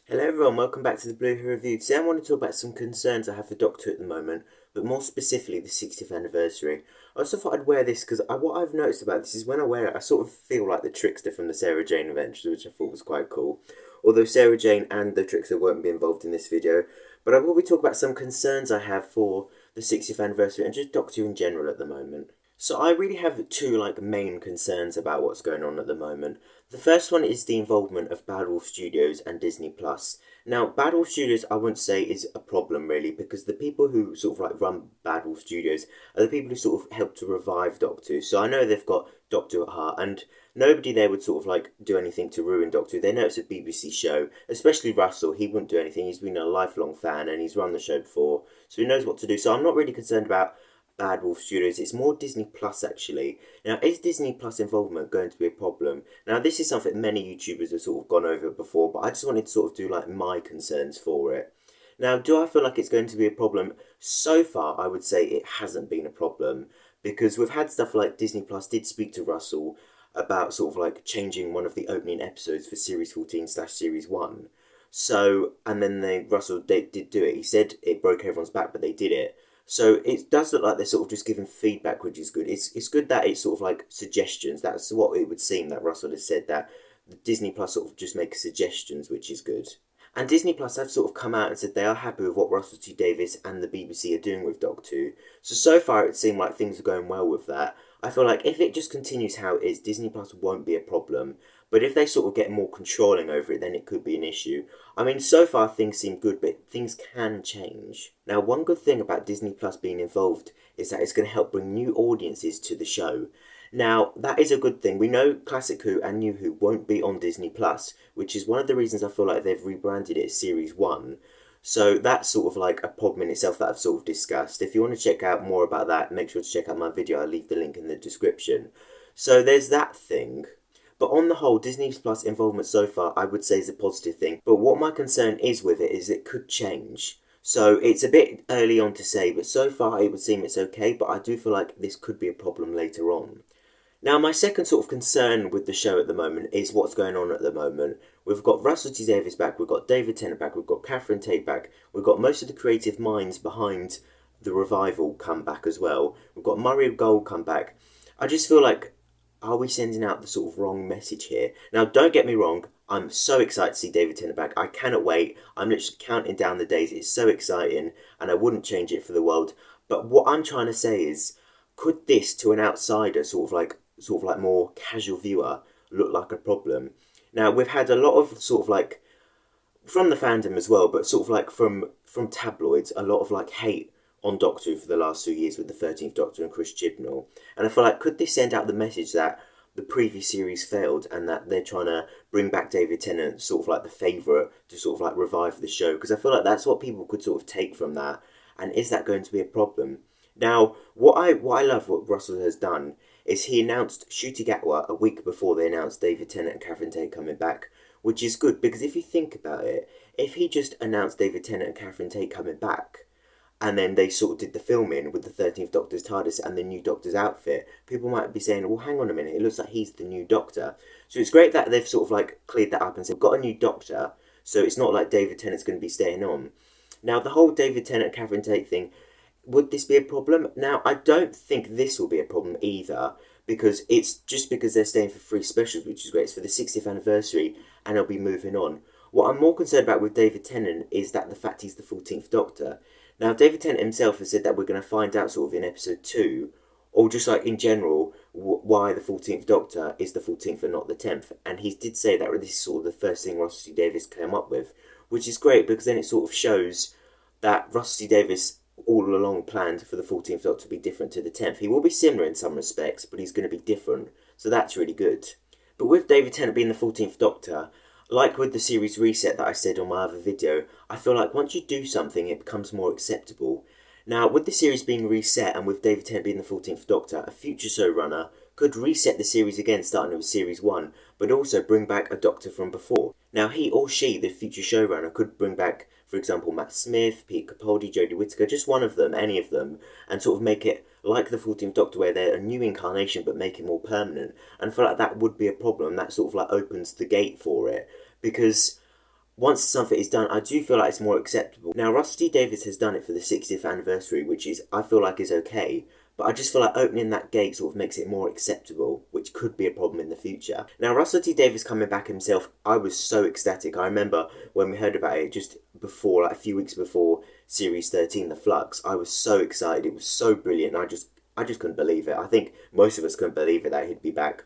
Hello everyone, welcome back to the Blue Who Review. Today I want to talk about some concerns I have for Doctor Who at the moment, but more specifically the 60th anniversary. I also thought I'd wear this because what I've noticed about this is when I wear it, I sort of feel like the Trickster from the Sarah Jane Adventures, which I thought was quite cool. Although Sarah Jane and the Trickster won't be involved in this video, but I will be talking about some concerns I have for the 60th anniversary and just Doctor Who in general at the moment. So I really have two main concerns about what's going on at the moment. The first one is the involvement of Bad Wolf Studios and Disney Plus. Now, Bad Wolf Studios, I wouldn't say is a problem really, because the people who run Bad Wolf Studios are the people who sort of help to revive Doctor Who. So I know they've got Doctor Who at heart, and nobody there would do anything to ruin Doctor Who. They know it's a BBC show, especially Russell. He wouldn't do anything. He's been a lifelong fan and he's run the show before, so he knows what to do. So I'm not really concerned about Bad Wolf Studios. It's more Disney Plus actually. Now, is Disney Plus involvement going to be a problem? Now, this is something many YouTubers have sort of gone over before, but I just wanted to sort of do my concerns for it. Now, do I feel like it's going to be a problem? So far, I would say it hasn't been a problem because we've had stuff like Disney Plus did speak to Russell about changing one of the opening episodes for Series 14 slash Series 1. So, and then Russell did do it. He said it broke everyone's back, but they did it. So it does look like they're sort of just giving feedback, which is good. It's good that it's sort of like suggestions. That's what it would seem that Russell has said, that the Disney Plus sort of just makes suggestions, which is good. And Disney Plus have sort of come out and said they are happy with what Russell T Davies and the BBC are doing with Doctor Who. So far it seemed like things are going well with that. I feel like if it just continues how it is, Disney Plus won't be a problem. But if they sort of get more controlling over it, then it could be an issue. I mean, so far things seem good, but things can change. Now, one good thing about Disney Plus being involved is that it's going to help bring new audiences to the show. Now, that is a good thing. We know Classic Who and New Who won't be on Disney Plus, which is one of the reasons I feel like they've rebranded it as Series 1. So that's sort of like a problem in itself that I've sort of discussed. If you want to check out more about that, make sure to check out my video. I'll leave the link in the description. So there's that thing. But on the whole, Disney Plus involvement so far, I would say is a positive thing. But what my concern is with it is it could change. So it's a bit early on to say, but so far it would seem it's okay. But I do feel like this could be a problem later on. Now, my second sort of concern with the show at the moment is what's going on at the moment. We've got Russell T Davies back, we've got David Tennant back, we've got Catherine Tate back, we've got most of the creative minds behind the revival come back as well. We've got Murray Gold come back. I just feel like, are we sending out the sort of wrong message here? Now, don't get me wrong, I'm so excited to see David Tennant back. I cannot wait. I'm literally counting down the days. It's so exciting, and I wouldn't change it for the world. But what I'm trying to say is, could this, to an outsider, more casual viewer, look like a problem? Now, we've had a lot of from the fandom as well, but from tabloids, a lot of hate on Doctor Who for the last 2 years with the 13th Doctor and Chris Chibnall. And I feel like, could this send out the message that the previous series failed and that they're trying to bring back David Tennant, the favourite, to revive the show? Because I feel like that's what people could sort of take from that. And is that going to be a problem? Now, what I love what Russell has done is he announced Ncuti Gatwa a week before they announced David Tennant and Catherine Tate coming back, which is good because if you think about it, if he just announced David Tennant and Catherine Tate coming back, and then they sort of did the filming with the 13th Doctor's TARDIS and the new Doctor's outfit, people might be saying, well, hang on a minute, it looks like he's the new Doctor. So it's great that they've cleared that up and said, we've got a new Doctor, so it's not like David Tennant's going to be staying on. Now, the whole David Tennant and Catherine Tate thing, would this be a problem? Now, I don't think this will be a problem either, because it's just because they're staying for free specials, which is great. It's for the 60th anniversary, and they'll be moving on. What I'm more concerned about with David Tennant is that the fact he's the 14th Doctor. Now, David Tennant himself has said that we're going to find out in episode 2, or just in general, why the 14th Doctor is the 14th and not the 10th. And he did say that this is the first thing Russell T Davies came up with, which is great because then it shows that Russell T Davies all along planned for the 14th Doctor to be different to the 10th. He will be similar in some respects, but he's going to be different. So that's really good. But with David Tennant being the 14th Doctor, like with the series reset that I said on my other video, I feel like once you do something, it becomes more acceptable. Now, with the series being reset and with David Tennant being the 14th Doctor, a future showrunner could reset the series again starting with Series 1, but also bring back a Doctor from before. Now, he or she, the future showrunner, could bring back, for example, Matt Smith, Pete Capaldi, Jodie Whittaker, just one of them, any of them, and make it like the 14th Doctor where they're a new incarnation but make it more permanent. And I feel like that would be a problem. That opens the gate for it, because once something is done, I do feel like it's more acceptable. Now, Russell T Davies has done it for the 60th anniversary, which is, I feel like, is okay. But I just feel like opening that gate sort of makes it more acceptable, which could be a problem in the future. Now, Russell T Davies coming back himself, I was so ecstatic. I remember when we heard about it just before, like a few weeks before Series 13, The Flux, I was so excited. It was so brilliant. I just couldn't believe it. I think most of us couldn't believe it that he'd be back.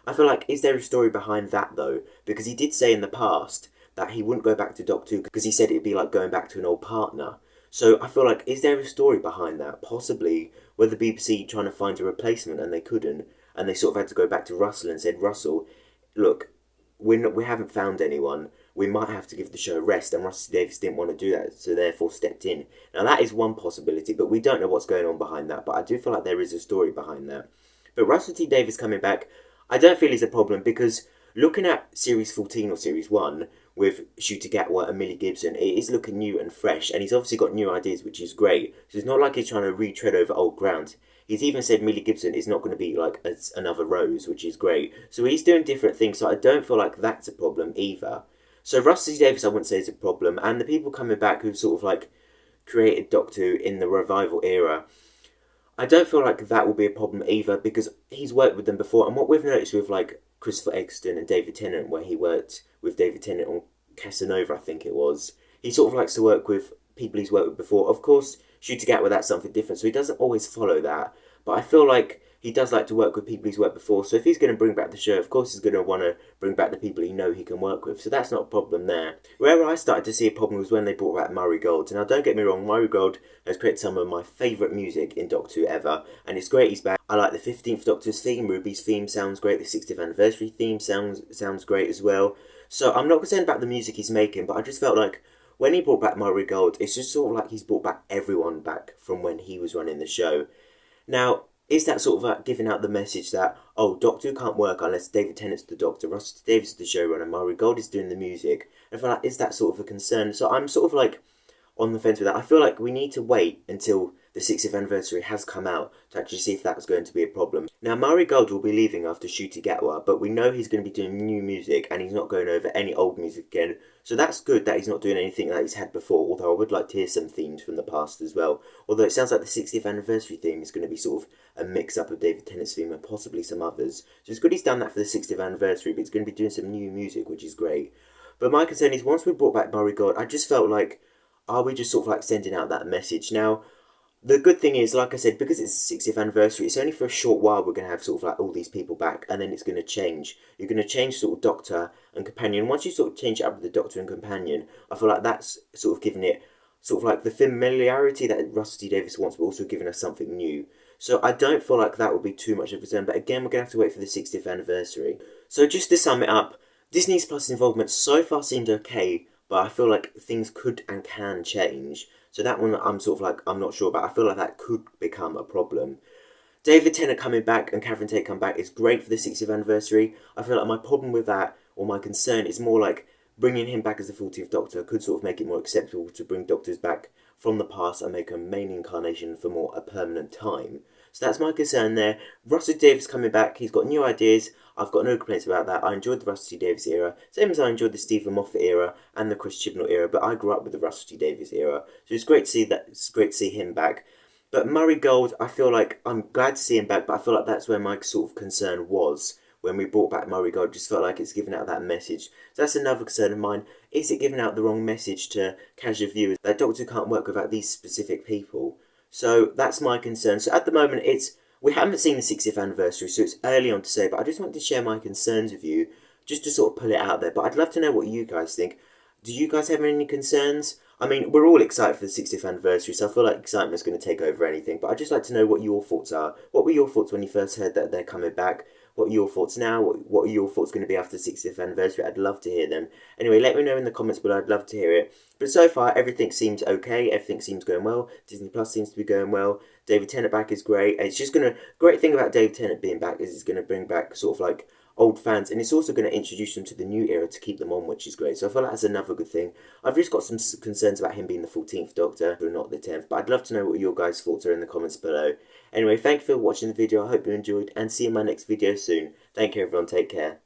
I feel like, is there a story behind that though? Because he did say in the past that he wouldn't go back to Doctor Who because he said it'd be like going back to an old partner. So I feel like, is there a story behind that? Possibly, were the BBC trying to find a replacement and they couldn't, and they sort of had to go back to Russell and said, Russell, look, we haven't found anyone. We might have to give the show a rest, and Russell Davies didn't want to do that, so therefore stepped in. Now that is one possibility, but we don't know what's going on behind that. But I do feel like there is a story behind that. But Russell T Davies coming back, I don't feel is a problem because looking at Series 14 or Series 1 with Shooter Gatwa and Millie Gibson, it is looking new and fresh, and he's obviously got new ideas, which is great. So it's not like he's trying to retread over old ground. He's even said Millie Gibson is not going to be like another Rose, which is great. So he's doing different things, so I don't feel like that's a problem either. So Russell T Davies I wouldn't say is a problem, and the people coming back who've sort of like created Doctor Who in the revival era, I don't feel like that will be a problem either because he's worked with them before. And what we've noticed with like Christopher Eccleston and David Tennant, where he worked with David Tennant on Casanova, I think it was, he sort of likes to work with people he's worked with before. Of course, Shooter Gatwa, that's something different, so he doesn't always follow that. But I feel like he does like to work with people he's worked before. So if he's going to bring back the show, of course he's going to want to bring back the people he know he can work with. So that's not a problem there. Where I started to see a problem was when they brought back Murray Gold. Now don't get me wrong, Murray Gold has created some of my favourite music in Doctor Who ever. And it's great he's back. I like the 15th Doctor's theme. Ruby's theme sounds great. The 60th anniversary theme sounds great as well. So I'm not concerned about the music he's making, but I just felt like when he brought back Murray Gold, it's just sort of like he's brought back everyone back from when he was running the show. Now, is that sort of like giving out the message that, oh, Doctor Who can't work unless David Tennant's the Doctor, Russell T Davies is the showrunner, Murray Gold is doing the music? And I feel like, is that sort of a concern? So I'm sort of like on the fence with that. I feel like we need to wait until the 60th anniversary has come out to actually see if that's going to be a problem. Now, Murray Gold will be leaving after Shooter Gatwa, but we know he's going to be doing new music and he's not going over any old music again. So that's good that he's not doing anything that he's had before, although I would like to hear some themes from the past as well. Although it sounds like the 60th anniversary theme is going to be sort of a mix-up of David Tennant's theme and possibly some others. So it's good he's done that for the 60th anniversary, but he's going to be doing some new music, which is great. But my concern is, once we brought back Murray Gold, I just felt like, are we just sort of like sending out that message? Now, the good thing is, like I said, because it's the 60th anniversary, it's only for a short while we're going to have sort of like all these people back, and then it's going to change. You're going to change sort of Doctor and Companion. Once you sort of change it up with the Doctor and Companion, I feel like that's sort of giving it sort of like the familiarity that Russell T Davies wants, but also giving us something new. So I don't feel like that would be too much of a concern, but again, we're going to have to wait for the 60th anniversary. So just to sum it up, Disney's Plus involvement so far seemed okay, but I feel like things could and can change. So that one I'm sort of like, I'm not sure about. I feel like that could become a problem. David Tennant coming back and Catherine Tate coming back is great for the 60th anniversary. I feel like my problem with that, or my concern, is more like bringing him back as the 14th Doctor could sort of make it more acceptable to bring Doctors back from the past and make a main incarnation for more a permanent time. So that's my concern there. Russell Davies coming back, he's got new ideas. I've got no complaints about that. I enjoyed the Russell T Davies era, same as I enjoyed the Stephen Moffat era and the Chris Chibnall era, but I grew up with the Russell T Davies era. So it's great to see that. It's great to see him back. But Murray Gold, I feel like I'm glad to see him back, but I feel like that's where my sort of concern was when we brought back Murray Gold. Just felt like it's giving out that message. So that's another concern of mine. Is it giving out the wrong message to casual viewers that Doctor Who can't work without these specific people? So that's my concern. So at the moment, we haven't seen the 60th anniversary, so it's early on to say, but I just wanted to share my concerns with you, just to sort of put it out there. But I'd love to know what you guys think. Do you guys have any concerns? I mean, we're all excited for the 60th anniversary, so I feel like excitement's going to take over anything. But I'd just like to know what your thoughts are. What were your thoughts when you first heard that they're coming back? What are your thoughts now? What are your thoughts going to be after the 60th anniversary? I'd love to hear them. Anyway, let me know in the comments below. I'd love to hear it. But so far, everything seems okay. Everything seems going well. Disney Plus seems to be going well. David Tennant back is great. It's just going to... Great thing about David Tennant being back is it's going to bring back sort of like old fans, and it's also going to introduce them to the new era to keep them on, which is great. So I feel like that's another good thing. I've just got some concerns about him being the 14th Doctor, or not the 10th, but I'd love to know what your guys' thoughts are in the comments below. Anyway, thank you for watching the video. I hope you enjoyed, and see you in my next video soon. Thank you, everyone. Take care.